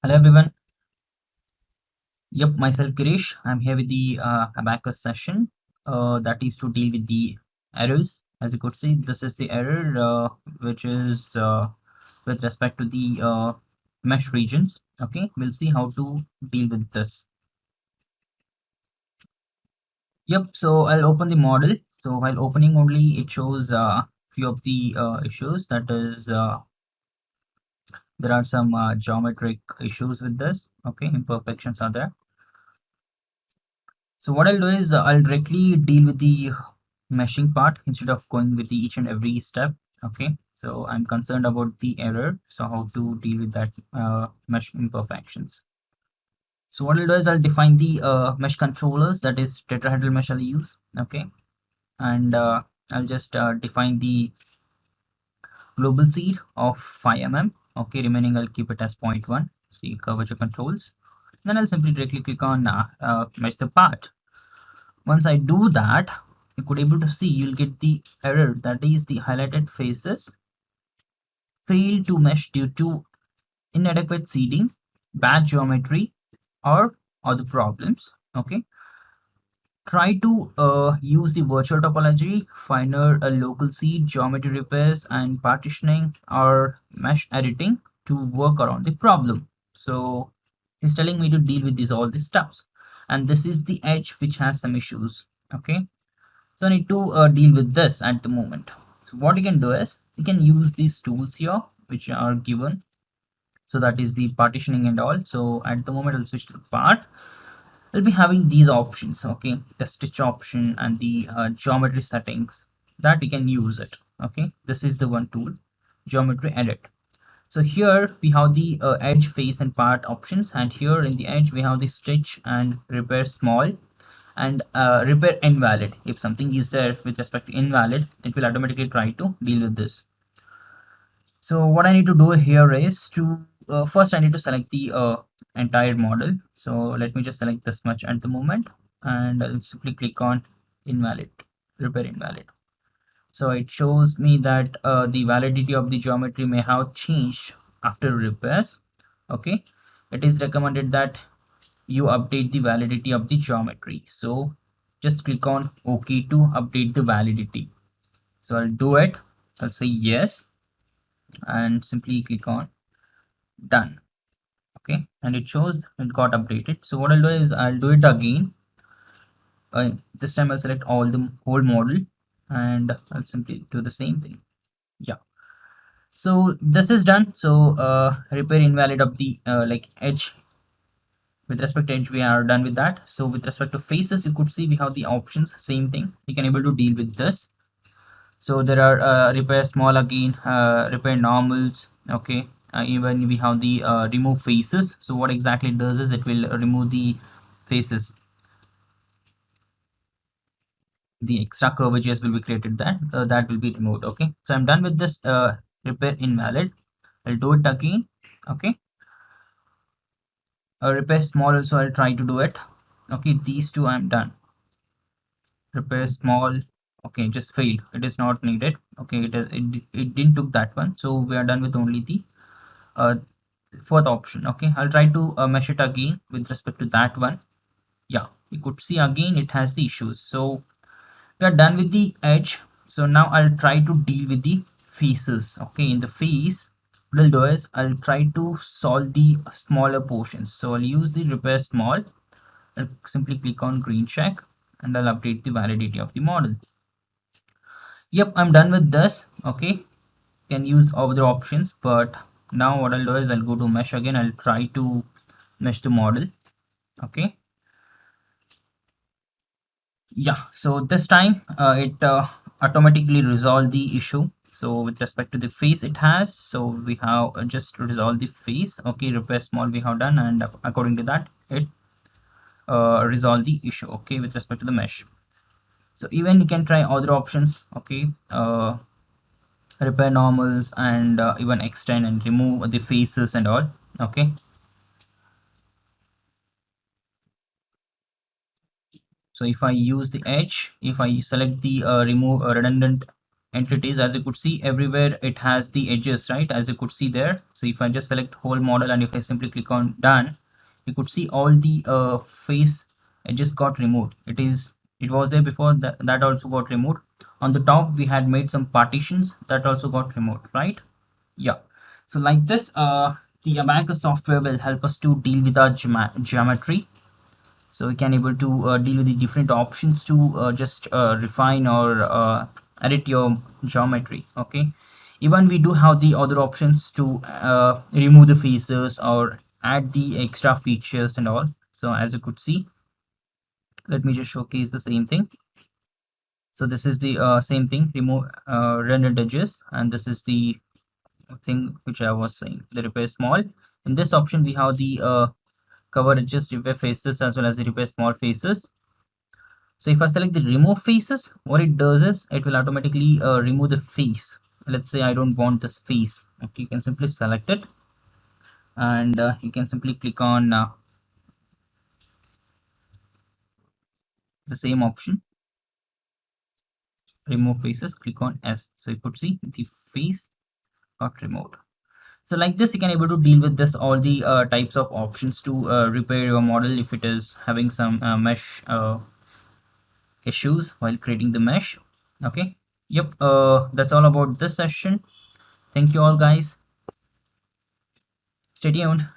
Hello everyone. Yep, myself Girish. I'm here with the ABAQUS session. That is to deal with the errors. As you could see, this is the error which is with respect to the mesh regions. Okay, we'll see how to deal with this. Yep. So I'll open the model. So while opening only, it shows few of the issues. That is, there are some geometric issues with this. Okay, imperfections are there. So what I'll do is I'll directly deal with the meshing part instead of going with the each and every step. Okay, so I'm concerned about the error, so how to deal with that mesh imperfections. So what I'll do is I'll define the mesh controllers, that is tetrahedral mesh I'll use. Okay, and I'll just define the global seed of 5 mm. Okay, remaining I'll keep it as 0.1. See curvature controls. Then I'll simply directly click on mesh the part. Once I do that, you could able to see you'll get the error, that is the highlighted faces fail to mesh due to inadequate seeding, bad geometry, or other problems. Okay, try to use the virtual topology, finer local seed, geometry repairs, and partitioning or mesh editing to work around the problem. So he's telling me to deal with all these stuffs, and this is the edge which has some issues. Okay, so I need to deal with this at the moment. So what you can do is you can use these tools here which are given. So that is the partitioning and all. So at the moment I'll switch to the part. I'll be having these options. Okay, the stitch option and the geometry settings that you can use it. Okay, this is the one tool, geometry edit. So here we have the edge, face, and part options, and here in the edge we have the stitch and repair small and repair invalid. If something is there with respect to invalid, it will automatically try to deal with this. So what I need to do here is to first I need to select the entire model. So let me just select this much at the moment, and I'll simply click on invalid, repair invalid. So it shows me that the validity of the geometry may have changed after repairs. Okay, it is recommended that you update the validity of the geometry. So just click on OK to update the validity. So I'll do it. I'll say yes and simply click on done. Okay, and it shows it got updated. So what I'll do is I'll do it again. This time I'll select all the whole model and I'll simply do the same thing. Yeah. So this is done. So repair invalid of the like edge. With respect to edge, we are done with that. So with respect to faces, you could see we have the options, same thing. You can able to deal with this. So there are repair small again, repair normals. Okay, even we have the remove faces. So what exactly it does is it will remove the faces. The extra curvatures will be created, that will be removed. Okay, so I'm done with this repair invalid. I'll do it again. Okay, repair small also I'll try to do it. Okay, these two I'm done. Repair small, okay, just failed, it is not needed. Okay, it didn't took that one, so we are done with only the uh, fourth option. Okay, I'll try to mesh it again with respect to that one. Yeah, you could see again it has the issues. So we are done with the edge. So now I'll try to deal with the faces. Okay, in the face, what I'll do is I'll try to solve the smaller portions. So I'll use the repair small. I'll simply click on green check and I'll update the validity of the model. Yep, I'm done with this. Okay, can use other options, but now what I'll do is I'll go to mesh again. I'll try to mesh the model. Okay, yeah, so this time it automatically resolved the issue. So with respect to the face it has, so we have just resolved the face. Okay, repair small we have done, and according to that it resolved the issue. Okay, with respect to the mesh. So even you can try other options. Okay, repair normals and even extend and remove the faces and all. Okay, so if I use the edge, if I select the remove redundant entities. As you could see, everywhere it has the edges, right, as you could see there. So if I just select whole model and if I simply click on done, you could see all the face edges got removed. It was there before, that also got removed. On the top we had made some partitions, that also got removed, right? Yeah. So like this, the ABAQUS software will help us to deal with our geometry. So we can able to deal with the different options to just refine or edit your geometry. Okay. Even we do have the other options to remove the faces or add the extra features and all. So as you could see, let me just showcase the same thing. So this is the same thing, remove rendered edges, and this is the thing which I was saying, the repair small. In this option we have the cover edges, repair faces, as well as the repair small faces. So if I select the remove faces, what it does is it will automatically remove the face. Let's say I don't want this face. Okay, you can simply select it, and you can simply click on the same option, remove faces, click on S. So you could see the face got removed. So like this, you can able to deal with this all the types of options to repair your model if it is having some mesh issues while creating the mesh. Okay. Yep. That's all about this session. Thank you all, guys. Stay tuned.